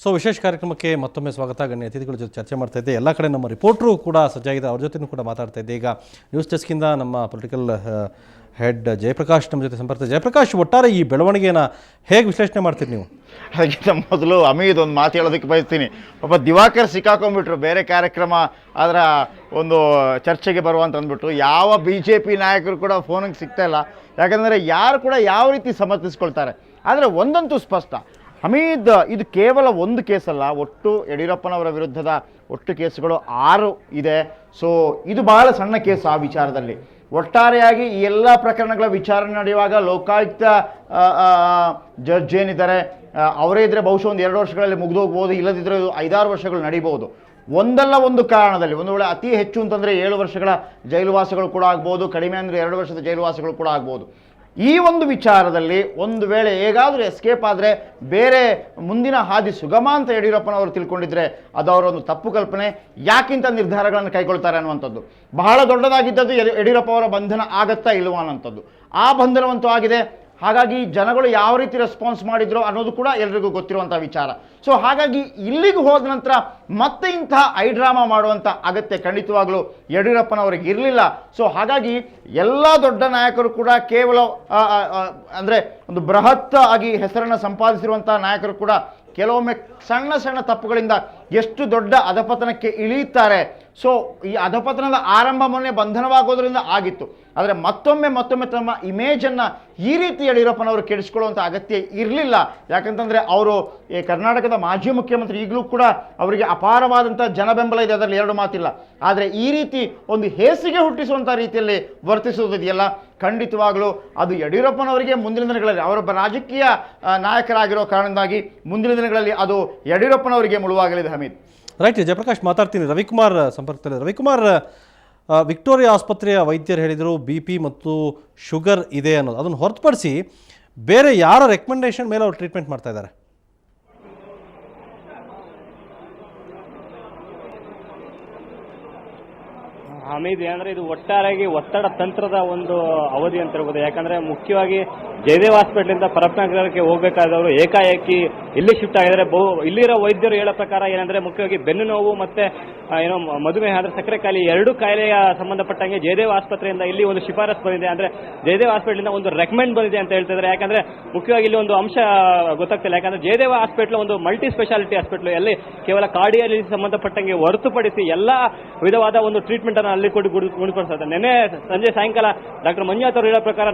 So ವಿಶೇಷ ಕಾರ್ಯಕ್ರಮಕ್ಕೆ ಮತ್ತೊಮ್ಮೆ ಸ್ವಾಗತ. ಗಣ್ಯ ಅತಿಥಿಗಳ ಜೊತೆ ಚರ್ಚೆ ಮಾಡ್ತಾ ಇದ್ದೆ. ಎಲ್ಲ ಕಡೆ ನಮ್ಮ ರಿಪೋರ್ಟ್ರು ಕೂಡ ಸಜ್ಜಾಗಿದೆ, ಅವ್ರ ಜೊತೆನೂ ಕೂಡ ಮಾತಾಡ್ತಾ ಇದ್ದೆ. ಈಗ ನ್ಯೂಸ್ ಡೆಸ್ಕಿಂದ ನಮ್ಮ ಪೊಲಿಟಿಕಲ್ ಹೆಡ್ ಜಯಪ್ರಕಾಶ್ ನಮ್ಮ ಜೊತೆ ಸಂಪರ್ಕ. ಜಯಪ್ರಕಾಶ್, ಒಟ್ಟಾರೆ ಈ ಬೆಳವಣಿಗೆನ ಹೇಗೆ ವಿಶ್ಲೇಷಣೆ ಮಾಡ್ತೀರಿ ನೀವು? ಅದಕ್ಕಿಂತ ಮೊದಲು ಅಮೀದ್ ಒಂದು ಮಾತು ಹೇಳೋದಕ್ಕೆ ಬಯಸ್ತೀನಿ. ಪಾಪ ದಿವಾಕರ್ ಸಿಕ್ಕಾಕೊಂಡ್ಬಿಟ್ರು, ಬೇರೆ ಕಾರ್ಯಕ್ರಮ ಅದರ ಒಂದು ಚರ್ಚೆಗೆ ಬರುವಂತ ಅಂದ್ಬಿಟ್ಟು ಯಾವ BJP ನಾಯಕರು ಕೂಡ ಫೋನಿಗೆ ಸಿಗ್ತಾ ಇಲ್ಲ. ಯಾಕಂದರೆ ಯಾರು ಕೂಡ ಯಾವ ರೀತಿ ಸಮರ್ಥಿಸ್ಕೊಳ್ತಾರೆ. ಆದರೆ ಒಂದಂತೂ ಸ್ಪಷ್ಟ, ಹಮೀದ್ ಇದು ಕೇವಲ ಒಂದು ಕೇಸಲ್ಲ, ಒಟ್ಟು ಯಡಿಯೂರಪ್ಪನವರ ವಿರುದ್ಧದ ಒಟ್ಟು ಕೇಸುಗಳು 6 ಇದೆ. ಸೊ ಇದು ಬಹಳ ಸಣ್ಣ ಕೇಸ್ ಆ ವಿಚಾರದಲ್ಲಿ. ಒಟ್ಟಾರೆಯಾಗಿ ಈ ಎಲ್ಲ ಪ್ರಕರಣಗಳ ವಿಚಾರಣೆ ನಡೆಯುವಾಗ ಲೋಕಾಯುಕ್ತ ಜಡ್ಜ್ ಏನಿದ್ದಾರೆ ಅವರೇ ಇದ್ದರೆ ಬಹುಶಃ ಒಂದು 2 ವರ್ಷಗಳಲ್ಲಿ ಮುಗಿದೋಗ್ಬೋದು, ಇಲ್ಲದಿದ್ದರೆ 5-6 ವರ್ಷಗಳು ನಡೀಬಹುದು. ಒಂದಲ್ಲ ಒಂದು ಕಾರಣದಲ್ಲಿ, ಒಂದು ವೇಳೆ ಅತಿ ಹೆಚ್ಚು ಅಂತಂದರೆ 7 ವರ್ಷಗಳ ಜೈಲುವಾಸಗಳು ಕೂಡ ಆಗ್ಬೋದು, ಕಡಿಮೆ ಅಂದರೆ 2 ವರ್ಷದ ಜೈಲುವಾಸಗಳು ಕೂಡ ಆಗ್ಬೋದು. ಈ ಒಂದು ವಿಚಾರದಲ್ಲಿ ಒಂದು ವೇಳೆ ಹೇಗಾದರೂ ಎಸ್ಕೇಪ್ ಆದರೆ ಬೇರೆ ಮುಂದಿನ ಹಾದಿ ಸುಗಮ ಅಂತ ಯಡಿಯೂರಪ್ಪನವರು ತಿಳ್ಕೊಂಡಿದ್ರೆ ಅದು ಅವರೊಂದು ತಪ್ಪು ಕಲ್ಪನೆ. ಯಾಕಿಂತ ನಿರ್ಧಾರಗಳನ್ನು ಕೈಗೊಳ್ತಾರೆ ಅನ್ನುವಂಥದ್ದು ಬಹಳ ದೊಡ್ಡದಾಗಿದ್ದದ್ದು ಯಡಿಯೂರಪ್ಪ ಅವರ ಬಂಧನ ಆಗತ್ತಾ ಇಲ್ವಾ ಅನ್ನೋಂಥದ್ದು. ಆ ಬಂಧನವಂತೂ ಆಗಿದೆ. ಹಾಗಾಗಿ ಜನಗಳು ಯಾವ ರೀತಿ ರೆಸ್ಪಾನ್ಸ್ ಮಾಡಿದ್ರು ಅನ್ನೋದು ಕೂಡ ಎಲ್ರಿಗೂ ಗೊತ್ತಿರುವಂಥ ವಿಚಾರ. ಸೊ ಹಾಗಾಗಿ ಇಲ್ಲಿಗೆ ಹೋದ ನಂತರ ಮತ್ತೆ ಇಂತಹ ಡ್ರಾಮಾ ಮಾಡುವಂಥ ಅಗತ್ಯ ಖಂಡಿತವಾಗ್ಲೂ ಯಡಿಯೂರಪ್ಪನವರಿಗೆ ಇರಲಿಲ್ಲ. ಸೊ ಹಾಗಾಗಿ ಎಲ್ಲ ದೊಡ್ಡ ನಾಯಕರು ಕೂಡ ಕೇವಲ ಅಂದರೆ ಒಂದು ಬೃಹತ್ ಆಗಿ ಹೆಸರನ್ನು ಸಂಪಾದಿಸಿರುವಂಥ ನಾಯಕರು ಕೂಡ ಕೆಲವೊಮ್ಮೆ ಸಣ್ಣ ಸಣ್ಣ ತಪ್ಪುಗಳಿಂದ ಎಷ್ಟು ದೊಡ್ಡ ಅಧಪತನಕ್ಕೆ ಇಳಿಯುತ್ತಾರೆ. ಸೊ ಈ ಅಧಪತನದ ಆರಂಭ ಮೊನ್ನೆ ಬಂಧನವಾಗೋದ್ರಿಂದ ಆಗಿತ್ತು. ಆದರೆ ಮತ್ತೊಮ್ಮೆ ತಮ್ಮ ಇಮೇಜನ್ನು ಈ ರೀತಿ ಯಡಿಯೂರಪ್ಪನವರು ಕೆಡಿಸ್ಕೊಳ್ಳುವಂಥ ಅಗತ್ಯ ಇರಲಿಲ್ಲ. ಯಾಕಂತಂದರೆ ಅವರು ಈ ಕರ್ನಾಟಕದ ಮಾಜಿ ಮುಖ್ಯಮಂತ್ರಿ, ಈಗಲೂ ಕೂಡ ಅವರಿಗೆ ಅಪಾರವಾದಂಥ ಜನಬೆಂಬಲ ಇದೆ, ಅದರಲ್ಲಿ 2 ಮಾತಿಲ್ಲ. ಆದರೆ ಈ ರೀತಿ ಒಂದು ಹೇಸಿಗೆ ಹುಟ್ಟಿಸುವಂಥ ರೀತಿಯಲ್ಲಿ ವರ್ತಿಸುವುದಿದೆಯಲ್ಲ, ಖಂಡಿತವಾಗಲೂ ಅದು ಯಡಿಯೂರಪ್ಪನವರಿಗೆ ಮುಂದಿನ ದಿನಗಳಲ್ಲಿ ಅವರೊಬ್ಬ ರಾಜಕೀಯ ನಾಯಕರಾಗಿರೋ ಕಾರಣದಿಂದಾಗಿ ಮುಂದಿನ ದಿನಗಳಲ್ಲಿ ಅದು ಯಡಿಯೂರಪ್ಪನವರಿಗೆ ಮುಳುವಾಗಲಿದೆ. ಹಮೀದ್, ರೈಟ್. ಜಯಪ್ರಕಾಶ್ ಮಾತಾಡ್ತೀನಿ. ರವಿಕುಮಾರ್ ಸಂಪರ್ಕದಲ್ಲಿ. ರವಿಕುಮಾರ್, ವಿಕ್ಟೋರಿಯಾ ಆಸ್ಪತ್ರೆಯ ವೈದ್ಯರು ಹೇಳಿದರು BP ಮತ್ತು ಶುಗರ್ ಇದೆ ಅನ್ನೋದು. ಅದನ್ನು ಹೊರತುಪಡಿಸಿ ಬೇರೆ ಯಾರ ರೆಕಮೆಂಡೇಶನ್ ಮೇಲೆ ಅವರು ಟ್ರೀಟ್ಮೆಂಟ್ ಮಾಡ್ತಾ ಇದ್ದಾರೆ? ಹಮೀದ್, ಏನಂದ್ರೆ ಇದು ಒಟ್ಟಾರೆಯಾಗಿ ಒತ್ತಡ ತಂತ್ರದ ಒಂದು ಅವಧಿ ಅಂತ ಹೇಳ್ಬೋದು. ಯಾಕಂದ್ರೆ ಮುಖ್ಯವಾಗಿ ಜಯದೇವ್ ಹಾಸ್ಪಿಟಲಿಂದ ಪರಪ್ಪನಗರಕ್ಕೆ ಹೋಗಬೇಕಾದವರು ಏಕಾಏಕಿ ಇಲ್ಲಿ ಶಿಫ್ಟ್ ಆಗಿದ್ದಾರೆ. ಇಲ್ಲಿರೋ ವೈದ್ಯರು ಹೇಳೋ ಪ್ರಕಾರ ಏನಂದ್ರೆ ಮುಖ್ಯವಾಗಿ ಬೆನ್ನು ನೋವು ಮತ್ತೆ ಏನೋ ಮಧುಮೇಹ ಅಂದ್ರೆ ಸಕ್ಕರೆ ಕಾಯಿಲೆ, 2 ಕಾಯಿಲೆಯ ಸಂಬಂಧಪಟ್ಟಂಗೆ ಜಯದೇವ್ ಆಸ್ಪತ್ರೆಯಿಂದ ಇಲ್ಲಿ ಒಂದು ಶಿಫಾರಸ್ ಬಂದಿದೆ. ಅಂದ್ರೆ ಜಯದೇವ್ ಹಾಸ್ಪಿಟಲಿಂದ ಒಂದು ರೆಕಮೆಂಡ್ ಬಂದಿದೆ ಅಂತ ಹೇಳ್ತಿದ್ದಾರೆ. ಯಾಕಂದ್ರೆ ಮುಖ್ಯವಾಗಿ ಇಲ್ಲಿ ಒಂದು ಅಂಶ ಗೊತ್ತಾಗ್ತಿಲ್ಲ. ಯಾಕಂದ್ರೆ ಜಯದೇವ ಹಾಸ್ಪಿಟಲ್ ಒಂದು ಮಲ್ಟಿ ಸ್ಪೆಷಾಲಿಟಿ ಹಾಸ್ಪಿಟಲ್, ಎಲ್ಲಿ ಕೇವಲ ಕಾರ್ಡಿಯಾಲಜಿ ಸಂಬಂಧಪಟ್ಟಂಗೆ ಹೊರತುಪಡಿಸಿ ಎಲ್ಲಾ ವಿಧವಾದ ಒಂದು ಟ್ರೀಟ್ಮೆಂಟ್ ಅನ್ನು ಅಲ್ಲಿ ಕೊಟ್ಟು ಗುಣಪಡಿಸುತ್ತೆ. ನಿನ್ನೆ ಸಂಜೆ ಸಾಯಂಕಾಲ ಡಾಕ್ಟರ್ ಮಂಜುನಾಥ್ ಅವರು ಹೇಳೋ ಪ್ರಕಾರ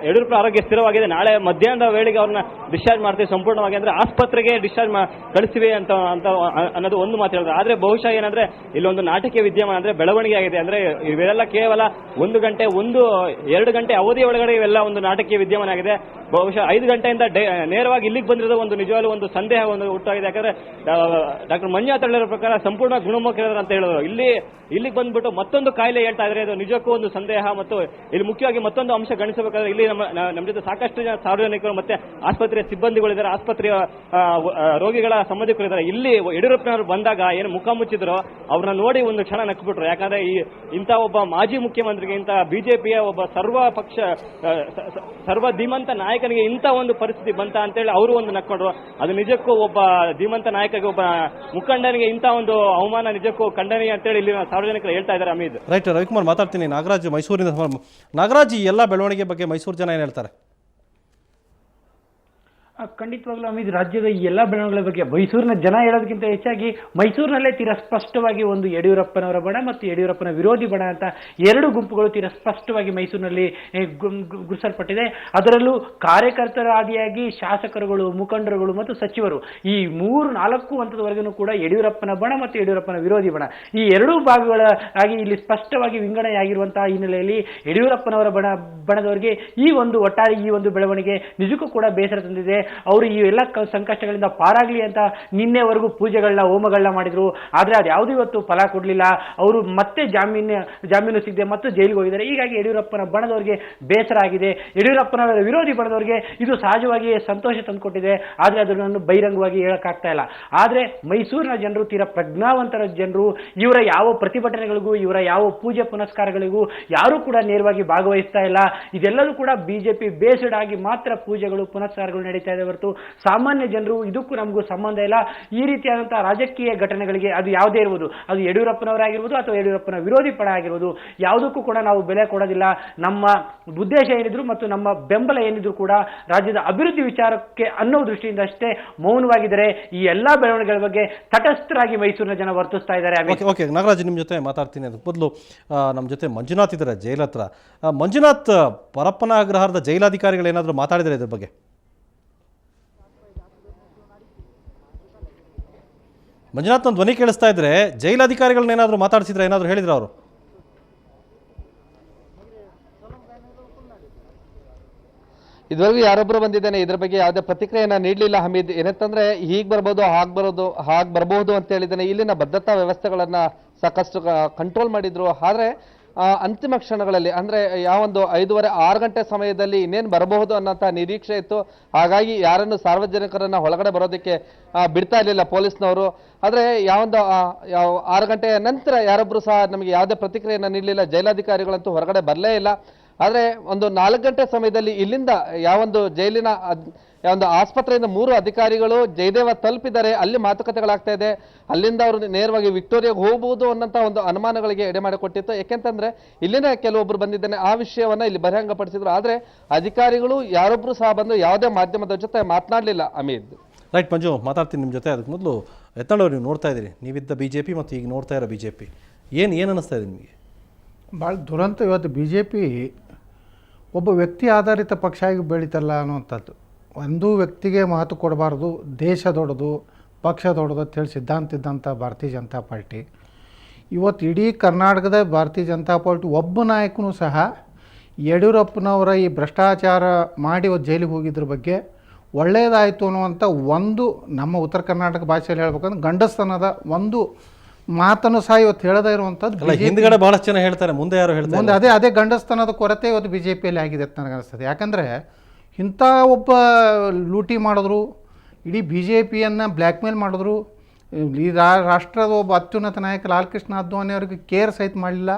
ಯಡಿಯೂರಪ್ಪ ಆರೋಗ್ಯ ಸ್ಥಿರವಾಗಿದೆ, ನಾಳೆ ಮಧ್ಯಾಹ್ನದ ವೇಳೆಗೆ ಅವ್ರನ್ನ ಡಿಸ್ಚಾರ್ಜ್ ಮಾಡ್ತೀವಿ ಸಂಪೂರ್ಣವಾಗಿ, ಅಂದ್ರೆ ಆಸ್ಪತ್ರೆಗೆ ಡಿಸ್ಚಾರ್ಜ್ ಕಳಿಸ್ತೀವಿ ಅಂತ ಅನ್ನೋದು ಒಂದು ಮಾತು ಹೇಳಿದ್ರು. ಆದ್ರೆ ಬಹುಶಃ ಏನಂದ್ರೆ ಇಲ್ಲೊಂದು ನಾಟಕೀಯ ವಿದ್ಯಮಾನ ಅಂದ್ರೆ ಬೆಳವಣಿಗೆ ಆಗಿದೆ. ಅಂದ್ರೆ ಇವೆಲ್ಲ ಕೇವಲ 1 ಗಂಟೆ 2 ಗಂಟೆ ಅವಧಿ ಒಳಗಡೆ ಇವೆಲ್ಲ ಒಂದು ನಾಟಕೀಯ ವಿದ್ಯಮಾನ ಆಗಿದೆ. ಬಹುಶಃ 5 ಗಂಟೆಯಿಂದ ನೇರವಾಗಿ ಇಲ್ಲಿಗೆ ಬಂದಿರೋದು ಒಂದು ನಿಜವಾಗ್ಲೂ ಒಂದು ಸಂದೇಹ ಒಂದು ಹುಟ್ಟಾಗಿದೆ. ಯಾಕಂದ್ರೆ ಡಾಕ್ಟರ್ ಮಂಜುನಾಥ್ ಹೇಳಿರೋ ಪ್ರಕಾರ ಸಂಪೂರ್ಣ ಗುಣಮುಖರಾದ್ರು ಅಂತ ಹೇಳಿದ್ರು. ಇಲ್ಲಿಗೆ ಬಂದ್ಬಿಟ್ಟು ಮತ್ತೊಂದು ಕಾಯಿಲೆ ಹೇಳ್ತಾ ಇದ್ರೆ ಇದು ನಿಜಕ್ಕೂ ಒಂದು ಸಂದೇಹ. ಮತ್ತು ಇಲ್ಲಿ ಮುಖ್ಯವಾಗಿ ಮತ್ತೊಂದು ಅಂಶ ಗಣಿಸಬೇಕಾದ್ರೆ ಇಲ್ಲಿ ನಮ್ಮ ಜೊತೆ ಸಾಕಷ್ಟು ಜನ ಸಾರ್ವಜನಿಕರು ಮತ್ತೆ ಆಸ್ಪತ್ರೆಯ ಸಿಬ್ಬಂದಿಗಳಿದ್ದಾರೆ, ಆಸ್ಪತ್ರೆಯ ರೋಗಿಗಳ ಸಂಬಂಧಿಕರಿದ್ದಾರೆ. ಇಲ್ಲಿ ಯಡಿಯೂರಪ್ಪನವರು ಬಂದಾಗ ಏನು ಮುಖ ಮುಚ್ಚಿದ್ರು ಅವ್ರನ್ನ ನೋಡಿ ಒಂದು ಕ್ಷಣ ನಕ್ಬಿಟ್ರು. ಯಾಕಂದ್ರೆ ಇಂಥ ಒಬ್ಬ ಮಾಜಿ ಮುಖ್ಯಮಂತ್ರಿಗೆ, ಇಂಥ BJPಯ ಒಬ್ಬ ಸರ್ವ ಧೀಮಂತ ನಾಯಕನಿಗೆ ಇಂಥ ಒಂದು ಪರಿಸ್ಥಿತಿ ಬಂತ ಅಂತೇಳಿ ಅವರು ಒಂದು ನಕ್ಕೊಂಡ್ರು. ಅದು ನಿಜಕ್ಕೂ ಒಬ್ಬ ಧೀಮಂತ ನಾಯಕರಿಗೆ, ಒಬ್ಬ ಮುಖಂಡನಿಗೆ ಇಂಥ ಒಂದು ಅವಮಾನ ನಿಜಕ್ಕೂ ಖಂಡನೀಯ ಅಂತೇಳಿ ಇಲ್ಲಿ ಸಾರ್ವಜನಿಕರು ಹೇಳ್ತಾ ಇದ್ದಾರೆ. ಅಮೀದ್, ರೈಟ್. ರವಿಕುಮಾರ್ ಮಾತಾಡ್ತೀನಿ. ನಾಗರಾಜ್ ಮೈಸೂರಿನಿಂದ. ನಾಗರಾಜ್, ಈ ಎಲ್ಲ ಬೆಳವಣಿಗೆ ಬಗ್ಗೆ ಮೈಸೂರು ಜನ ಏನು ಹೇಳ್ತಾರೆ? ಖಂಡಿತವಾಗ್ಲೂ ಅಮೀದ್, ರಾಜ್ಯದ ಈ ಎಲ್ಲ ಬೆಳವಣಿಗೆಗಳ ಬಗ್ಗೆ ಮೈಸೂರಿನ ಜನ ಹೇಳೋದಕ್ಕಿಂತ ಹೆಚ್ಚಾಗಿ ಮೈಸೂರಿನಲ್ಲೇ ತೀರಾ ಸ್ಪಷ್ಟವಾಗಿ ಒಂದು ಯಡಿಯೂರಪ್ಪನವರ ಬಣ ಮತ್ತು ಯಡಿಯೂರಪ್ಪನ ವಿರೋಧಿ ಬಣ ಅಂತ 2 ಗುಂಪುಗಳು ತೀರಾ ಸ್ಪಷ್ಟವಾಗಿ ಮೈಸೂರಿನಲ್ಲಿ ಗುರುಸಲ್ಪಟ್ಟಿದೆ. ಅದರಲ್ಲೂ ಕಾರ್ಯಕರ್ತರ ಆದಿಯಾಗಿ ಶಾಸಕರುಗಳು, ಮುಖಂಡರುಗಳು ಮತ್ತು ಸಚಿವರು, ಈ 3-4 ಹಂತದವರೆಗೂ ಕೂಡ ಯಡಿಯೂರಪ್ಪನ ಬಣ ಮತ್ತು ಯಡಿಯೂರಪ್ಪನ ವಿರೋಧಿ ಬಣ, ಈ 2 ಭಾಗಗಳಾಗಿ ಇಲ್ಲಿ ಸ್ಪಷ್ಟವಾಗಿ ವಿಂಗಡಣೆಯಾಗಿರುವಂತಹ ಹಿನ್ನೆಲೆಯಲ್ಲಿ ಯಡಿಯೂರಪ್ಪನವರ ಬಣದವರಿಗೆ ಈ ಒಂದು ಬೆಳವಣಿಗೆ ನಿಜಕ್ಕೂ ಕೂಡ ಬೇಸರ ತಂದಿದೆ. ಅವರು ಈ ಎಲ್ಲ ಸಂಕಷ್ಟಗಳಿಂದ ಪಾರಾಗ್ಲಿ ಅಂತ ನಿನ್ನೆವರೆಗೂ ಪೂಜೆಗಳನ್ನ, ಹೋಮಗಳನ್ನ ಮಾಡಿದ್ರು. ಆದ್ರೆ ಅದು ಯಾವುದು ಇವತ್ತು ಫಲ ಕೊಡ್ಲಿಲ್ಲ. ಅವರು ಮತ್ತೆ ಜಾಮೀನು ಸಿಗದೆ ಮತ್ತೆ ಜೈಲಿಗೆ ಹೋಗಿದ್ದಾರೆ. ಹೀಗಾಗಿ ಯಡಿಯೂರಪ್ಪನ ಬಣದವರಿಗೆ ಬೇಸರ ಆಗಿದೆ. ಯಡಿಯೂರಪ್ಪನ ವಿರೋಧಿ ಬಣದವರಿಗೆ ಇದು ಸಹಜವಾಗಿ ಸಂತೋಷ ತಂದುಕೊಟ್ಟಿದೆ. ಆದ್ರೆ ಅದನ್ನು ಬಹಿರಂಗವಾಗಿ ಹೇಳಕ್ಕಾಗ್ತಾ ಇಲ್ಲ. ಆದ್ರೆ ಮೈಸೂರಿನ ಜನರು ತೀರಾ ಪ್ರಜ್ಞಾವಂತರ ಜನರು. ಇವರ ಯಾವ ಪ್ರತಿಭಟನೆಗಳಿಗೂ, ಇವರ ಯಾವ ಪೂಜೆ ಪುನಸ್ಕಾರಗಳಿಗೂ ಯಾರು ಕೂಡ ನೇರವಾಗಿ ಭಾಗವಹಿಸ್ತಾ ಇಲ್ಲ. ಇದೆಲ್ಲದೂ ಕೂಡ BJP ಬೇಸ್ಡ್ ಆಗಿ ಮಾತ್ರ ಪೂಜೆಗಳು ಪುನಸ್ಕಾರಗಳು ನಡೀತಾ ಇದೆ ಹೊರತು ಸಾಮಾನ್ಯ ಜನರು ಇದಕ್ಕೂ ನಮಗೂ ಸಂಬಂಧ ಇಲ್ಲ. ಈ ರೀತಿಯಾದಂತಹ ರಾಜಕೀಯ ಘಟನೆಗಳಿಗೆ ಅದು ಯಾವುದೇ ಇರ್ಬೋದು, ಅದು ಯಡಿಯೂರಪ್ಪನವರಾಗಿರ್ಬೋದು ಅಥವಾ ಯಡಿಯೂರಪ್ಪನ ವಿರೋಧಿ ಪಡ ಆಗಿರ್ಬೋದು, ಯಾವುದಕ್ಕೂ ಕೂಡ ನಾವು ಬೆಲೆ ಕೊಡೋದಿಲ್ಲ. ನಮ್ಮ ಉದ್ದೇಶ ಏನಿದ್ರು ಮತ್ತು ನಮ್ಮ ಬೆಂಬಲ ಏನಿದ್ರು ಕೂಡ ರಾಜ್ಯದ ಅಭಿವೃದ್ಧಿ ವಿಚಾರಕ್ಕೆ ಅನ್ನೋ ದೃಷ್ಟಿಯಿಂದ ಅಷ್ಟೇ ಮೌನವಾಗಿದ್ದಾರೆ. ಈ ಎಲ್ಲಾ ಬೆಳವಣಿಗೆಗಳ ಬಗ್ಗೆ ತಟಸ್ಥರಾಗಿ ಮೈಸೂರಿನ ಜನ ವರ್ತಿಸ್ತಾ ಇದ್ದಾರೆ. ಓಕೆ ನಾಗರಾಜ್, ನಿಮ್ಮ ಜೊತೆ ಮಾತಾಡ್ತೀನಿ. ಅದಕ್ಕೆ ಮೊದಲು ನಮ್ಮ ಜೊತೆ ಮಂಜುನಾಥ್ ಇದ್ದಾರೆ ಜೈಲ್ ಹತ್ರ. ಮಂಜುನಾಥ್, ಪರಪ್ಪನ ಅಗ್ರಹಾರದ ಜೈಲಾಧಿಕಾರಿಗಳು ಏನಾದರೂ ಮಾತಾಡಿದರೆ ಇದ್ರ ಬಗ್ಗೆ? ಮಂಜುನಾಥ್, ಒಂದು ಧ್ವನಿ ಕೇಳಿಸ್ತಾ ಇದ್ರೆ ಜೈಲಾಧಿಕಾರಿಗಳನ್ನ ಏನಾದರೂ ಮಾತಾಡಿಸಿದ್ರೆ, ಏನಾದರೂ ಹೇಳಿದ್ರು ಅವರು? ಇದುವರೆಗೂ ಯಾರೊಬ್ಬರು ಬಂದಿದ್ದೇನೆ ಇದ್ರ ಬಗ್ಗೆ ಯಾವುದೇ ಪ್ರತಿಕ್ರಿಯೆಯನ್ನ ನೀಡಲಿಲ್ಲ ಹಮೀದ್. ಏನಂತಂದ್ರೆ ಹೀಗೆ ಬರ್ಬೋದು ಹಾಗೆ ಬರಬಹುದು ಅಂತ ಹೇಳಿದ್ದೇನೆ. ಇಲ್ಲಿನ ಭದ್ರತಾ ವ್ಯವಸ್ಥೆಗಳನ್ನ ಸಾಕಷ್ಟು ಕಂಟ್ರೋಲ್ ಮಾಡಿದ್ರು. ಆದ್ರೆ ಅಂತಿಮ ಕ್ಷಣಗಳಲ್ಲಿ ಅಂದ್ರೆ ಯಾವೊಂದು 5:30-6 ಗಂಟೆ ಸಮಯದಲ್ಲಿ ಇನ್ನೇನು ಬರಬಹುದು ಅನ್ನೋಂಥ ನಿರೀಕ್ಷೆ ಇತ್ತು. ಹಾಗಾಗಿ ಯಾರನ್ನು ಸಾರ್ವಜನಿಕರನ್ನ ಒಳಗಡೆ ಬರೋದಕ್ಕೆ ಬಿಡ್ತಾ ಇರಲಿಲ್ಲ ಪೊಲೀಸ್ನವರು. ಆದ್ರೆ ಯಾವೊಂದು 6 ಗಂಟೆಯ ನಂತರ ಯಾರೊಬ್ರು ಸಹ ನಮಗೆ ಯಾವುದೇ ಪ್ರತಿಕ್ರಿಯೆಯನ್ನ ನೀಡಲಿಲ್ಲ. ಜೈಲಾಧಿಕಾರಿಗಳಂತೂ ಹೊರಗಡೆ ಬರಲೇ ಇಲ್ಲ. ಆದ್ರೆ ಒಂದು 4 ಗಂಟೆ ಸಮಯದಲ್ಲಿ ಇಲ್ಲಿಂದ ಯಾವೊಂದು ಜೈಲಿನ ಒಂದು ಆಸ್ಪತ್ರೆಯಿಂದ 3 ಅಧಿಕಾರಿಗಳು ಜಯದೇವ ತಲುಪಿದ್ದಾರೆ. ಅಲ್ಲಿ ಮಾತುಕತೆಗಳಾಗ್ತಾ ಇದೆ. ಅಲ್ಲಿಂದ ಅವರು ನೇರವಾಗಿ ವಿಕ್ಟೋರಿಯಾಗೆ ಹೋಗಬಹುದು ಅನ್ನೋಂಥ ಒಂದು ಅನುಮಾನಗಳಿಗೆ ಎಡೆ ಮಾಡಿಕೊಟ್ಟಿತ್ತು. ಯಾಕೆಂತಂದ್ರೆ ಇಲ್ಲಿನ ಕೆಲವೊಬ್ರು ಬಂದಿದ್ದೇನೆ ಆ ವಿಷಯವನ್ನ ಇಲ್ಲಿ ಬಹಿರಂಗಪಡಿಸಿದ್ರು. ಆದ್ರೆ ಅಧಿಕಾರಿಗಳು ಯಾರೊಬ್ರು ಸಹ ಬಂದು ಯಾವುದೇ ಮಾಧ್ಯಮದ ಜೊತೆ ಮಾತನಾಡಲಿಲ್ಲ. ಅಮೀದ್, ರೈಟ್ ಮಂಜು, ಮಾತಾಡ್ತೀನಿ ನಿಮ್ಮ ಜೊತೆ. ಅದಕ್ಕೆ ಮೊದಲು ಯತ್ನಾಳ್ ನೀವು ನೋಡ್ತಾ ಇದ್ದೀರಿ, ನೀವಿದ್ದ BJP ಮತ್ತು ಈಗ ನೋಡ್ತಾ ಇರೋ BJP ಏನು ಅನ್ನಿಸ್ತಾ ಇದೆ ನಿಮಗೆ? ಭಾಳ ದುರಂತ. ಇವತ್ತು BJP ಒಬ್ಬ ವ್ಯಕ್ತಿ ಆಧಾರಿತ ಪಕ್ಷ ಆಗಿ ಬೆಳೀತಲ್ಲ ಅನ್ನುವಂಥದ್ದು. ಒಂದೂ ವ್ಯಕ್ತಿಗೆ ಮಹತ್ವ ಕೊಡಬಾರ್ದು, ದೇಶ ದೊಡ್ಡದು, ಪಕ್ಷ ದೊಡ್ಡದು ಅಂತೇಳಿ ಸಿದ್ಧಾಂತ ಇದ್ದಂಥ ಭಾರತೀಯ ಜನತಾ ಪಾರ್ಟಿ ಇವತ್ತು ಇಡೀ ಕರ್ನಾಟಕದ ಭಾರತೀಯ ಜನತಾ ಪಾರ್ಟಿ ಒಬ್ಬ ನಾಯಕನೂ ಸಹ ಯಡಿಯೂರಪ್ಪನವರ ಈ ಭ್ರಷ್ಟಾಚಾರ ಮಾಡಿ ಜೈಲಿಗೆ ಹೋಗಿದ್ರ ಬಗ್ಗೆ ಒಳ್ಳೆಯದಾಯಿತು ಅನ್ನುವಂಥ ಒಂದು, ನಮ್ಮ ಉತ್ತರ ಕರ್ನಾಟಕ ಭಾಷೆಯಲ್ಲಿ ಹೇಳ್ಬೇಕಂದ್ರೆ ಗಂಡಸ್ತನದ ಒಂದು ಮಾತನ್ನು ಸಹ ಇವತ್ತು ಹೇಳದೇ ಇರುವಂಥದ್ದು ಹಿಂದ್ಗಡೆ ಬಹಳಷ್ಟು ಜನ ಹೇಳ್ತಾರೆ, ಮುಂದೆ ಯಾರು ಹೇಳ್ತಾರೆ. ಮುಂದೆ ಅದೇ ಗಂಡಸ್ತನದ ಕೊರತೆ ಇವತ್ತು BJPಯಲ್ಲಿ ಆಗಿದೆ ಅಂತ ನನಗನ್ನಿಸ್ತದೆ. ಯಾಕಂದರೆ ಇಂಥ ಒಬ್ಬ ಲೂಟಿ ಮಾಡಿದ್ರು, ಇಡೀ BJPಯನ್ನು ಬ್ಲ್ಯಾಕ್ ಮೇಲ್ ಮಾಡಿದ್ರು. ಈ ರಾಷ್ಟ್ರದ ಒಬ್ಬ ಅತ್ಯುನ್ನತ ನಾಯಕ ಲಾಲ್ ಕೃಷ್ಣ ಅದ್ವಾನಿ ಅವರಿಗೆ ಕೇರ್ ಸಹಿತ ಮಾಡಲಿಲ್ಲ.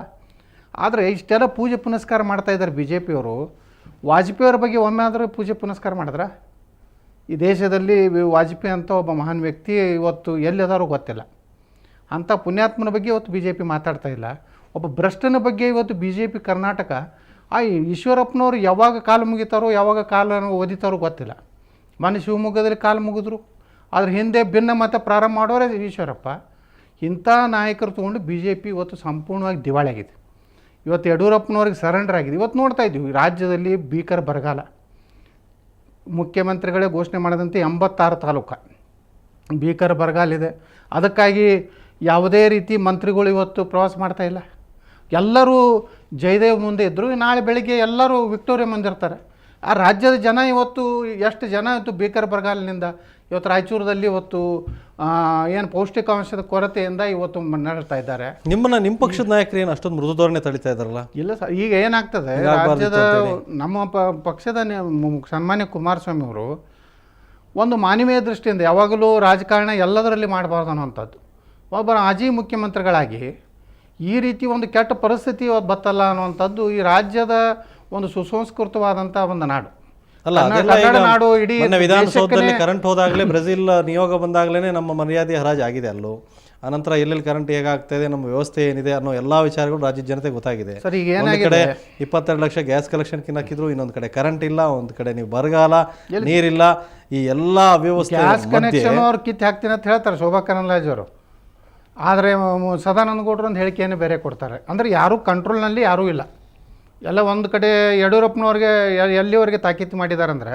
ಆದರೆ ಇಷ್ಟೆಲ್ಲ ಪೂಜೆ ಪುನಸ್ಕಾರ ಮಾಡ್ತಾ ಇದ್ದಾರೆ BJPಯವರು. ವಾಜಪೇಯಿ ಅವ್ರ ಬಗ್ಗೆ ಒಮ್ಮೆ ಆದರೂ ಪೂಜೆ ಪುನಸ್ಕಾರ ಮಾಡಿದ್ರ? ಈ ದೇಶದಲ್ಲಿ ವಾಜಪೇಯಿ ಅಂತ ಒಬ್ಬ ಮಹಾನ್ ವ್ಯಕ್ತಿ ಇವತ್ತು ಎಲ್ಲಿದಾರೋ ಗೊತ್ತಿಲ್ಲ. ಅಂಥ ಪುಣ್ಯಾತ್ಮನ ಬಗ್ಗೆ ಇವತ್ತು BJP ಮಾತಾಡ್ತಾ ಇಲ್ಲ. ಒಬ್ಬ ಭ್ರಷ್ಟನ ಬಗ್ಗೆ ಇವತ್ತು BJP ಕರ್ನಾಟಕ ಈಶ್ವರಪ್ಪನವರು ಯಾವಾಗ ಕಾಲು ಮುಗಿತಾರೋ ಯಾವಾಗ ಕಾಲನ್ನು ಓದಿತಾರೋ ಗೊತ್ತಿಲ್ಲ. ಮೊನ್ನೆ ಶಿವಮೊಗ್ಗದಲ್ಲಿ ಕಾಲು ಮುಗಿದ್ರು, ಅದ್ರ ಹಿಂದೆ ಭಿನ್ನ ಮತ ಪ್ರಾರಂಭ ಮಾಡೋರೇ ಈಶ್ವರಪ್ಪ. ಇಂಥ ನಾಯಕರು ತೊಗೊಂಡು BJP ಇವತ್ತು ಸಂಪೂರ್ಣವಾಗಿ ದಿವಾಳಿ ಆಗಿದೆ. ಇವತ್ತು ಯಡಿಯೂರಪ್ಪನವ್ರಿಗೆ ಸರೆಂಡರ್ ಆಗಿದೆ. ಇವತ್ತು ನೋಡ್ತಾ ಇದ್ದೀವಿ ರಾಜ್ಯದಲ್ಲಿ ಭೀಕರ ಬರಗಾಲ. ಮುಖ್ಯಮಂತ್ರಿಗಳೇ ಘೋಷಣೆ ಮಾಡಿದಂತೆ 86 ತಾಲೂಕು ಭೀಕರ ಬರಗಾಲ ಇದೆ. ಅದಕ್ಕಾಗಿ ಯಾವುದೇ ರೀತಿ ಮಂತ್ರಿಗಳು ಇವತ್ತು ಪ್ರವಾಸ ಮಾಡ್ತಾ ಇಲ್ಲ. ಎಲ್ಲರೂ ಜಯದೇವ್ ಮುಂದೆ ಇದ್ದರು. ನಾಳೆ ಬೆಳಿಗ್ಗೆ ಎಲ್ಲರೂ ವಿಕ್ಟೋರಿಯಾ ಮುಂದಿರ್ತಾರೆ. ಆ ರಾಜ್ಯದ ಜನ ಇವತ್ತು ಎಷ್ಟು ಜನ ಇವತ್ತು ಭೀಕರ ಬರಗಾಲದಿಂದ ಇವತ್ತು ರಾಯಚೂರದಲ್ಲಿ ಇವತ್ತು ಏನು ಪೌಷ್ಟಿಕಾಂಶದ ಕೊರತೆಯಿಂದ ಇವತ್ತು ನಡೀತಾ ಇದ್ದಾರೆ. ನಿಮ್ಮ ಪಕ್ಷದ ನಾಯಕರು ಏನು ಅಷ್ಟೊಂದು ಮೃದು ಧೋರಣೆ ತಳಿತಾ ಇದ್ದಾರಲ್ಲ? ಇಲ್ಲ ಸರ್, ಈಗ ಏನಾಗ್ತದೆ, ರಾಜ್ಯದ ನಮ್ಮ ಪಕ್ಷದ ಸನ್ಮಾನ್ಯ ಕುಮಾರಸ್ವಾಮಿ ಅವರು ಒಂದು ಮಾನವೀಯ ದೃಷ್ಟಿಯಿಂದ ಯಾವಾಗಲೂ ರಾಜಕಾರಣ ಎಲ್ಲದರಲ್ಲಿ ಮಾಡಬಾರ್ದು ಅನ್ನೋವಂಥದ್ದು. ಒಬ್ಬ ಮಾಜಿ ಮುಖ್ಯಮಂತ್ರಿಗಳಾಗಿ ಈ ರೀತಿ ಒಂದು ಕೆಟ್ಟ ಪರಿಸ್ಥಿತಿ ಬತ್ತಲ್ಲ ಅನ್ನುವಂಥದ್ದು ಈ ರಾಜ್ಯದ ಒಂದು ಸುಸಂಸ್ಕೃತವಾದಂಥ ಒಂದು ನಾಡು ಅಲ್ಲ. ನಾಡು ಇಡೀ ವಿಧಾನಸೌಧದಲ್ಲಿ ಕರೆಂಟ್ ಹೋದಾಗಲೇ ಬ್ರೆಜಿಲ್ ನಿಯೋಗ ಬಂದಾಗಲೇ ನಮ್ಮ ಮರ್ಯಾದೆ ಹರಾಜು ಆಗಿದೆ ಅಲ್ಲೂ. ಅನಂತರ ಎಲ್ಲೆಲ್ಲಿ ಕರೆಂಟ್ ಹೇಗಾಗ್ತಾ ಇದೆ, ನಮ್ಮ ವ್ಯವಸ್ಥೆ ಏನಿದೆ ಅನ್ನೋ ಎಲ್ಲ ವಿಚಾರಗಳು ರಾಜ್ಯದ ಜನತೆ ಗೊತ್ತಾಗಿದೆ. ಒಂದು ಕಡೆ 22 ಲಕ್ಷ ಗ್ಯಾಸ್ ಕಲೆಕ್ಷನ್ ಹಾಕಿದ್ರು, ಇನ್ನೊಂದು ಕಡೆ ಕರೆಂಟ್ ಇಲ್ಲ, ಒಂದು ಕಡೆ ನೀವು ಬರಗಾಲ, ನೀರಿಲ್ಲ, ಈ ಎಲ್ಲ ವ್ಯವಸ್ಥೆ ಗ್ಯಾಸ್ ಕನೆಕ್ಷನ್ ಅವ್ರು ಕಿತ್ತು ಹಾಕ್ತೀನಿ ಅಂತ ಹೇಳ್ತಾರೆ ಶೋಭಾ ಕರಂದ್ಲಾಜೆ ಅವರು. ಆದರೆ ಸದಾನಂದ ಗೌಡರು ಒಂದು ಹೇಳಿಕೆಯನ್ನು ಬೇರೆ ಕೊಡ್ತಾರೆ. ಅಂದರೆ ಯಾರೂ ಕಂಟ್ರೋಲ್ನಲ್ಲಿ ಯಾರೂ ಇಲ್ಲ. ಎಲ್ಲ ಒಂದು ಕಡೆ ಯಡಿಯೂರಪ್ಪನವ್ರಿಗೆ ಎಲ್ಲಿವರೆಗೆ ತಾಕೀತು ಮಾಡಿದ್ದಾರೆ ಅಂದರೆ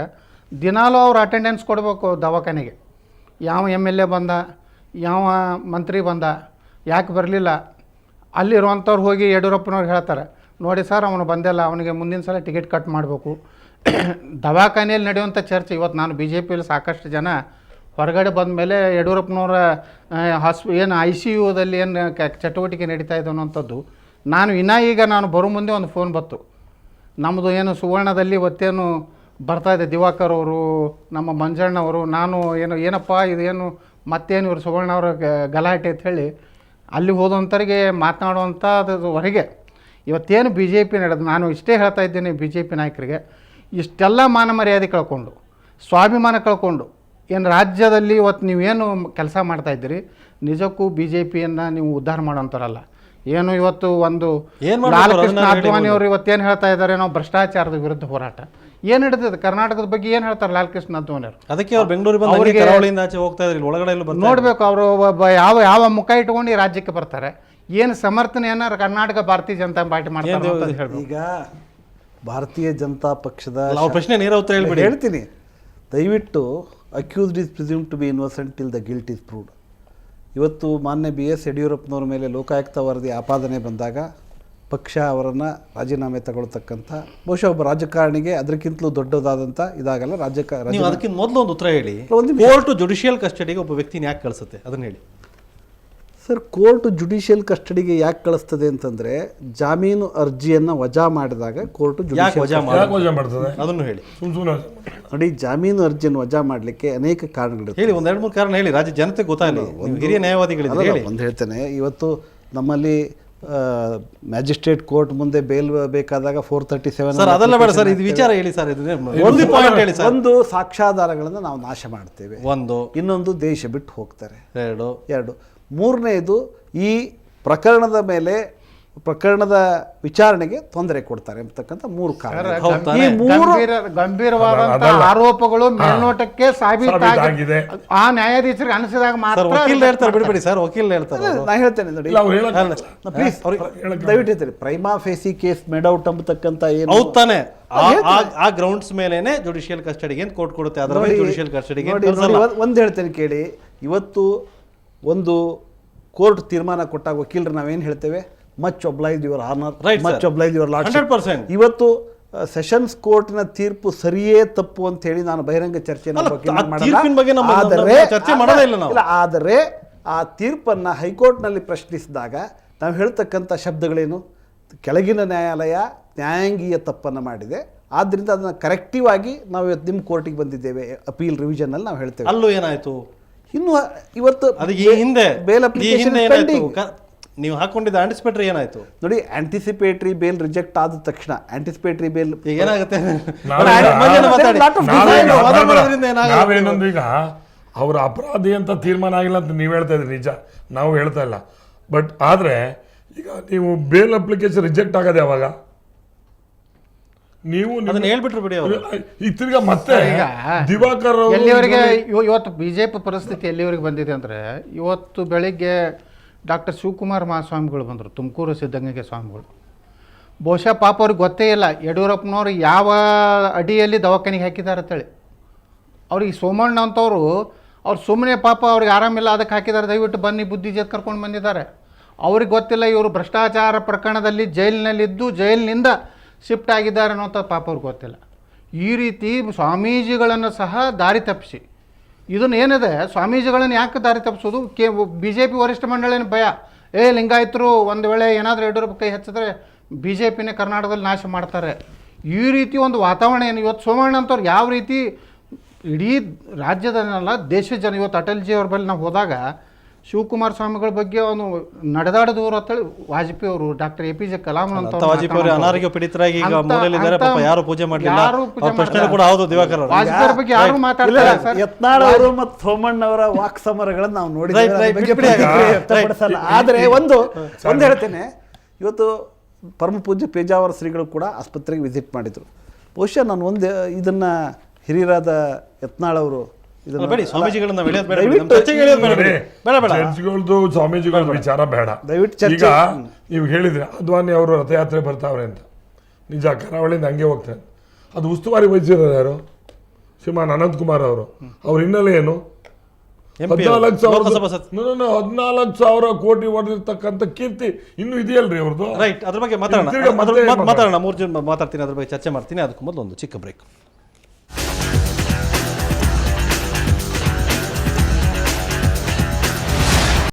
ದಿನಾಲೂ ಅವ್ರು ಅಟೆಂಡೆನ್ಸ್ ಕೊಡಬೇಕು ದವಾಖಾನೆಗೆ. ಯಾವ MLA ಬಂದ, ಯಾವ ಮಂತ್ರಿ ಬಂದ, ಯಾಕೆ ಬರಲಿಲ್ಲ, ಅಲ್ಲಿರುವಂಥವ್ರು ಹೋಗಿ ಯಡಿಯೂರಪ್ಪನವ್ರಿಗೆ ಹೇಳ್ತಾರೆ, ನೋಡಿ ಸರ್ ಅವನು ಬಂದಿಲ್ಲ, ಅವನಿಗೆ ಮುಂದಿನ ಸಲ ಟಿಕೆಟ್ ಕಟ್ ಮಾಡಬೇಕು. ದವಾಖಾನೆಯಲ್ಲಿ ನಡೆಯುವಂಥ ಚರ್ಚೆ ಇವತ್ತು ನಾನು BJPಯಲ್ಲಿ ಸಾಕಷ್ಟು ಜನ ಹೊರಗಡೆ ಬಂದ ಮೇಲೆ ಯಡಿಯೂರಪ್ಪನವರ ಏನು ICUದಲ್ಲಿ ಏನು ಚಟುವಟಿಕೆ ನಡೀತಾ ಇದೆ ಅನ್ನೋಂಥದ್ದು ನಾನು ಈಗ ನಾನು ಬರೋ ಮುಂದೆ ಒಂದು ಫೋನ್ ಬಂತು. ನಮ್ಮದು ಏನು ಸುವರ್ಣದಲ್ಲಿ ಇವತ್ತೇನು ಬರ್ತಾಯಿದೆ ದಿವಾಕರ್ ಅವರು, ನಮ್ಮ ಮಂಜಣ್ಣವರು, ನಾನು ಏನಪ್ಪ ಇದೇನು ಮತ್ತೇನು ಇವರು ಸುವರ್ಣವ್ರ ಗಲಾಟೆ ಅಂತ ಹೇಳಿ ಅಲ್ಲಿ ಹೋದಂಥವ್ರಿಗೆ ಮಾತನಾಡುವಂಥದ್ದು ಹೊರಗೆ ಇವತ್ತೇನು BJP ನಡೆದು ನಾನು ಇಷ್ಟೇ ಹೇಳ್ತಾ ಇದ್ದೇನೆ BJP ನಾಯಕರಿಗೆ, ಇಷ್ಟೆಲ್ಲ ಮಾನ ಮರ್ಯಾದೆ ಕಳ್ಕೊಂಡು ಸ್ವಾಭಿಮಾನ ಕಳ್ಕೊಂಡು ಏನು ರಾಜ್ಯದಲ್ಲಿ ಇವತ್ತು ನೀವೇನು ಕೆಲಸ ಮಾಡ್ತಾಯಿದ್ದೀರಿ, ನಿಜಕ್ಕೂ ಬಿ ಜೆ ಪಿಯನ್ನು ನೀವು ಉದ್ಧಾರ ಮಾಡೋಂಥರಲ್ಲ. ಏನು ಇವತ್ತು ಒಂದು ಲಾಲಕೃಷ್ಣ ಅದ್ವಾನಿ ಅವರು ಇವತ್ತೇನು ಹೇಳ್ತಾ ಇದ್ದಾರೆ, ನಾವು ಭ್ರಷ್ಟಾಚಾರದ ವಿರುದ್ಧ ಹೋರಾಟ ಏನು ಹಿಡಿದಿದೆ ಕರ್ನಾಟಕದ ಬಗ್ಗೆ ಏನು ಹೇಳ್ತಾರೆ ಲಾಲಕೃಷ್ಣ ಅದ್ವಾನಿ ಅವರು? ಅದಕ್ಕೆ ಅವ್ರು ಬೆಂಗಳೂರಿಗೆ ಅವರಿಗೆ ಕರಾವಳಿಯಿಂದ ಆಚೆ ಹೋಗ್ತಾ ಇದ್ದಾರೆ, ಒಳಗಡೆ ನೋಡಬೇಕು ಅವರು ಯಾವ ಮುಖ ಇಟ್ಕೊಂಡು ಈ ರಾಜ್ಯಕ್ಕೆ ಬರ್ತಾರೆ, ಏನು ಸಮರ್ಥನೆಯನ್ನು ಕರ್ನಾಟಕ ಭಾರತೀಯ ಜನತಾ ಪಾರ್ಟಿ ಮಾಡ್ತಾರೆ. ಈಗ ಭಾರತೀಯ ಜನತಾ ಪಕ್ಷದ ಪ್ರಶ್ನೆ ನೇರ ಉತ್ತರ ಹೇಳ್ಬಿಡಿ. ಹೇಳ್ತೀನಿ, ದಯವಿಟ್ಟು accused is presumed to be innocent till the guilt is proved. ಇವತ್ತು ಮಾನ್ಯ BS ಯಡಿಯೂರಪ್ಪನವ್ರ ಮೇಲೆ ಲೋಕಾಯುಕ್ತ ವರದಿ ಆಪಾದನೆ ಬಂದಾಗ ಪಕ್ಷ ಅವರನ್ನು ರಾಜೀನಾಮೆ ತಗೊಳ್ತಕ್ಕಂಥ ಬಹುಶಃ ಒಬ್ಬ ರಾಜಕಾರಣಿಗೆ ಅದಕ್ಕಿಂತಲೂ ದೊಡ್ಡದಾದಂಥ ಇದಾಗಲ್ಲ. ಅದಕ್ಕಿಂತ ಮೊದಲು ಒಂದು ಉತ್ತರ ಹೇಳಿ, ಕೋರ್ಟ್ ಜುಡಿಷಿಯಲ್ ಕಸ್ಟಡಿಗೆ ಒಬ್ಬ ವ್ಯಕ್ತಿನ ಯಾಕೆ ಕಳಿಸುತ್ತೆ ಅದನ್ನ ಹೇಳಿ ಸರ್. ಕೋರ್ಟ್ ಜುಡಿಷಿಯಲ್ ಕಸ್ಟಡಿಗೆ ಯಾಕೆ ಕಳಿಸ್ತದೆ ಅಂತಂದರೆ, ಜಾಮೀನು ಅರ್ಜಿಯನ್ನು ವಜಾ ಮಾಡಿದಾಗ ಕೋರ್ಟ್ ಅದನ್ನು ಹೇಳಿ. ನೋಡಿ, ಜಾಮೀನು ಅರ್ಜಿಯನ್ನು ವಜಾ ಮಾಡಲಿಕ್ಕೆ ಅನೇಕ ಕಾರಣಗಳಿವೆ. ಹೇಳಿ, ಒಂದೆರಡು ಮೂರು ಕಾರಣ ಹೇಳಿ, ರಾಜ್ಯ ಜನತೆ ಗೊತ್ತಾಗಲಿ. ಹಿರಿಯ ನ್ಯಾಯವಾದಿಗಳಿದ್ದಾರೆ. ಒಂದು ಹೇಳ್ತೇನೆ, ಇವತ್ತು ನಮ್ಮಲ್ಲಿ ಮ್ಯಾಜಿಸ್ಟ್ರೇಟ್ ಕೋರ್ಟ್ ಮುಂದೆ ಬೇಲ್ ಬೇಕಾದಾಗ 437 ಸರ್ ಅದೆಲ್ಲ ಬೇಡ ಸರ್, ಇದು ವಿಚಾರ ಹೇಳಿ ಸರ್. ಒಂದು ಪಾಯಿಂಟ್ ಹೇಳಿ ಸರ್. ಒಂದು, ಸಾಕ್ಷ್ಯಾಧಾರಗಳನ್ನು ನಾವು ನಾಶ ಮಾಡ್ತೇವೆ. ಒಂದು. ಇನ್ನೊಂದು, ದೇಶ ಬಿಟ್ಟು ಹೋಗ್ತಾರೆ. ಎರಡು. ಮೂರನೇದು, ಈ ಪ್ರಕರಣದ ವಿಚಾರಣೆಗೆ ತೊಂದರೆ ಕೊಡ್ತಾರೆ ಅಂತಕ್ಕಂಥ 3 ಕಾರಣ. ಈ 3 ಗಂಭೀರವಾದಂತಹ ಆರೋಪಗಳು ಮೇಲ್ನೋಟಕ್ಕೆ ಸಾಬೀತಾಗಿದೆ ಆ ನ್ಯಾಯಾಧೀಶರಿಗೆ ಅನಿಸಿದಾಗ ಮಾತ್ರ ವಕೀಲ ಹೇಳ್ತಾರೆ. ಬಿಡಬೇಡಿ ಸರ್, ವಕೀಲ ಹೇಳ್ತಾರೆ. ನಾ ಹೇಳ್ತೇನೆ ನೋಡಿ, ಪ್ಲೀಸ್ ದಯವಿಟ್ಟು ಹೇಳ್ತೇನೆ, ಪ್ರೈಮಾ ಫೇಸಿ ಕೇಸ್ ಮೇಡ್ ಔಟ್ ಅಂಬತಕ್ಕಂಥ ಏನು ಹೌದು ತಾನೆ, ಆ ಗ್ರೌಂಡ್ಸ್ ಮೇಲೇನೆ ಜುಡಿಷಿಯಲ್ ಕಸ್ಟಡಿಗೆ ಕೋರ್ಟ್ ಕೊಡುತ್ತೆ. ಅದರ ಮೇಲೆ ಜುಡಿಷಿಯಲ್ ಕಸ್ಟಡಿಗೆ ಒಂದು ಹೇಳ್ತೇನೆ ಕೇಳಿ. ಇವತ್ತು ಒಂದು ಕೋರ್ಟ್ ತೀರ್ಮಾನ ಕೊಟ್ಟಾಗ ವಕೀಲರು ನಾವೇನು ಹೇಳ್ತೇವೆ, much oblige your honour, much oblige your lordship. ಇವತ್ತು ಸೆಷನ್ಸ್ ಕೋರ್ಟ್ನ ತೀರ್ಪು ಸರಿಯೇ ತಪ್ಪು ಅಂತ ಹೇಳಿ ನಾನು ಬಹಿರಂಗ ಚರ್ಚೆಯನ್ನು ಆದರೆ ಆ ತೀರ್ಪನ್ನು ಹೈಕೋರ್ಟ್ನಲ್ಲಿ ಪ್ರಶ್ನಿಸಿದಾಗ ನಾವು ಹೇಳ್ತಕ್ಕಂಥ ಶಬ್ದಗಳೇನು, ಕೆಳಗಿನ ನ್ಯಾಯಾಲಯ ನ್ಯಾಯಾಂಗೀಯ ತಪ್ಪನ್ನು ಮಾಡಿದೆ, ಆದ್ದರಿಂದ ಅದನ್ನು ಕರೆಕ್ಟಿವ್ ಆಗಿ ನಾವು ಇವತ್ತು ನಿಮ್ಮ ಕೋರ್ಟಿಗೆ ಬಂದಿದ್ದೇವೆ, ಅಪೀಲ್ ರಿವಿಷನಲ್ಲಿ ನಾವು ಹೇಳ್ತೇವೆ. ಅಲ್ಲೂ ಏನಾಯ್ತು ಇನ್ನು ಇವತ್ತು ಹಿಂದೆ ಬೇಲ್ ಅಪ್ಲಿಕೇಶನ್ ನೀವು ಹಾಕೊಂಡಿದ್ದ ಆಂಟಿಸಿಪೇಟರಿ ಏನಾಯ್ತು ನೋಡಿ. ಆಂಟಿಸಿಪೇಟರಿ ಬೇಲ್ ರಿಜೆಕ್ಟ್ ಆದ ತಕ್ಷಣ ಆಂಟಿಸಿಪೇಟರಿ ಬೇಲ್ ಏನಾಗುತ್ತೆ, ನಾವೇನೊಂದು ಈಗ ಅವ್ರ ಅಪರಾಧಿ ಅಂತ ತೀರ್ಮಾನ ಆಗಿಲ್ಲ ಅಂತ ನೀವು ಹೇಳ್ತಾ ಇದ್ರಿ, ನಿಜ, ನಾವು ಹೇಳ್ತಾ ಇಲ್ಲ. ಬಟ್ ಆದ್ರೆ ಈಗ ನೀವು ಬೇಲ್ ಅಪ್ಲಿಕೇಶನ್ ರಿಜೆಕ್ಟ್ ಆಗೋದು ಯಾವಾಗ? ನೀವು ಹೇಳ್ಬಿಟ್ರು ಬಿಡಿ. ಈಗ ತಿರ್ಗಾ ಮತ್ತೆ ದಿವಾಕರ್ ಎಲ್ಲಿವರೆಗೆ ಇವತ್ತು ಬಿಜೆಪಿ ಪರಿಸ್ಥಿತಿ ಎಲ್ಲಿವರೆಗೆ ಬಂದಿದೆ ಅಂದರೆ, ಇವತ್ತು ಬೆಳಿಗ್ಗೆ ಡಾಕ್ಟರ್ ಶಿವಕುಮಾರ್ ಮಹಾಸ್ವಾಮಿಗಳು ಬಂದರು, ತುಮಕೂರು ಸಿದ್ಧಗಂಗೆ ಸ್ವಾಮಿಗಳು. ಬಹುಶಃ ಪಾಪ ಅವ್ರಿಗೆ ಗೊತ್ತೇ ಇಲ್ಲ ಯಡಿಯೂರಪ್ಪನವ್ರು ಯಾವ ಅಡಿಯಲ್ಲಿ ದವಾಖಾನೆಗೆ ಹಾಕಿದ್ದಾರೆ ಅಂತೇಳಿ. ಅವ್ರಿಗೆ ಸೋಮಣ್ಣ ಅಂತವರು ಅವ್ರು ಸುಮ್ಮನೆ ಪಾಪ ಅವ್ರಿಗೆ ಆರಾಮಿಲ್ಲ ಅದಕ್ಕೆ ಹಾಕಿದ್ದಾರೆ, ದಯವಿಟ್ಟು ಬನ್ನಿ ಬುದ್ಧಿ ಜೊತೆ ಕರ್ಕೊಂಡು ಬಂದಿದ್ದಾರೆ. ಅವ್ರಿಗೆ ಗೊತ್ತಿಲ್ಲ ಇವರು ಭ್ರಷ್ಟಾಚಾರ ಪ್ರಕರಣದಲ್ಲಿ ಜೈಲಿನಲ್ಲಿದ್ದು ಜೈಲಿನಿಂದ ಶಿಫ್ಟ್ ಆಗಿದ್ದಾರೆ ಅನ್ನೋಂಥ ಪಾಪ ಅವ್ರಿಗೆ ಗೊತ್ತಿಲ್ಲ. ಈ ರೀತಿ ಸ್ವಾಮೀಜಿಗಳನ್ನು ಸಹ ದಾರಿ ತಪ್ಪಿಸಿ, ಇದನ್ನು ಏನಿದೆ ಸ್ವಾಮೀಜಿಗಳನ್ನು ಯಾಕೆ ದಾರಿ ತಪ್ಪಿಸೋದು, BJP ವರಿಷ್ಠ ಮಂಡಳಿನ ಭಯ, ಲಿಂಗಾಯತರು ಒಂದು ವೇಳೆ ಏನಾದರೂ ಯಡಿಯೂರಪ್ಪ ಕೈ ಹಚ್ಚಿದ್ರೆ BJPನೇ ಕರ್ನಾಟಕದಲ್ಲಿ ನಾಶ ಮಾಡ್ತಾರೆ. ಈ ರೀತಿ ಒಂದು ವಾತಾವರಣ ಏನು ಇವತ್ತು ಸೋಮಣ್ಣ ಅಂತವ್ರು ಯಾವ ರೀತಿ ಇಡೀ ರಾಜ್ಯದಲ್ಲ ದೇಶದ ಜನ ಇವತ್ತು ಅಟಲ್ಜಿ ಅವ್ರ ಬಳಿ ನಾವು ಹೋದಾಗ ಶಿವಕುಮಾರ ಸ್ವಾಮಿಗಳ ಬಗ್ಗೆ ಅವನು ನಡೆದಾಡದವರು ಅಂತೇಳಿ ವಾಜಪೇಯಿ ಅವರು, ಡಾಕ್ಟರ್ APJ ಕಲಾಂ ಅಂತ ವಾಜಪೇಯಿ ಅನಾರೋಗ್ಯ ಪೀಡಿತರಾಗಿ ಈಗ ಮೂಲೆಯಲ್ಲಿದ್ದಾರೆ, ಪಾಪ ಯಾರು ಪೂಜೆ ಮಾಡಲಿಲ್ಲ. ಪ್ರಶ್ನೆ ಕೂಡ ಹೌದು ದಿವಾಕರ್ ಅವರು, ವಾಜಪೇಯಿ ಬಗ್ಗೆ ಯಾರು ಮಾತಾಡ್ತಾರೆ ಸರ್. ಯತ್ನಾಳ್ ಅವರು ಮತ್ತು ಸೋಮಣ್ಣವರ ವಾಕ್ ಸಮರಗಳನ್ನು ನಾವು ನೋಡಿದ್ದೇವೆ. ಆದರೆ ಒಂದು ಹೇಳ್ತೇನೆ, ಇವತ್ತು ಪರಮ ಪೂಜ್ಯ ಪೇಜಾವರ ಶ್ರೀಗಳು ಕೂಡ ಆಸ್ಪತ್ರೆಗೆ ವಿಸಿಟ್ ಮಾಡಿದರು. ಬಹುಶಃ ನಾನು ಇದನ್ನು ಹಿರಿಯರಾದ ಯತ್ನಾಳ್ ಅವರು ಸ್ವಾಮೀಜಿಗಳ ವಿಚಾರ ಬೇಡ. ಈಗ ನೀವು ಹೇಳಿದ್ರೆ ಅದ್ವಾನಿ ಅವರು ರಥಯಾತ್ರೆ ಬರ್ತಾವ್ರೆ ಅಂತ, ನಿಜ, ಕರಾವಳಿಯಿಂದ ಹಂಗೆ ಹೋಗ್ತಾರೆ. ಅದು ಉಸ್ತುವಾರಿ ವಹಿಸಿರೋರು ಯಾರು? ಶ್ರೀಮಾನ್ ಅನಂತ್ ಕುಮಾರ್ ಅವರು. ಅವ್ರ ಹಿನ್ನೆಲೆ ಏನು? 14,000 ಕೋಟಿ ಹೊಡೆದಿರ್ತಕ್ಕಂಥ ಕೀರ್ತಿ ಇನ್ನೂ ಇದೆಯಲ್ರಿ ಅವ್ರದ್ದು. ರೈಟ್, ಅದ್ರ ಬಗ್ಗೆ ಮಾತಾಡೋಣ. 3 ಜನ ಮಾತಾಡ್ತೀನಿ, ಅದ್ರ ಬಗ್ಗೆ ಚರ್ಚೆ ಮಾಡ್ತೀನಿ. ಅದಕ್ಕೂ ಮೊದಲು ಒಂದು ಚಿಕ್ಕ ಬ್ರೇಕ್.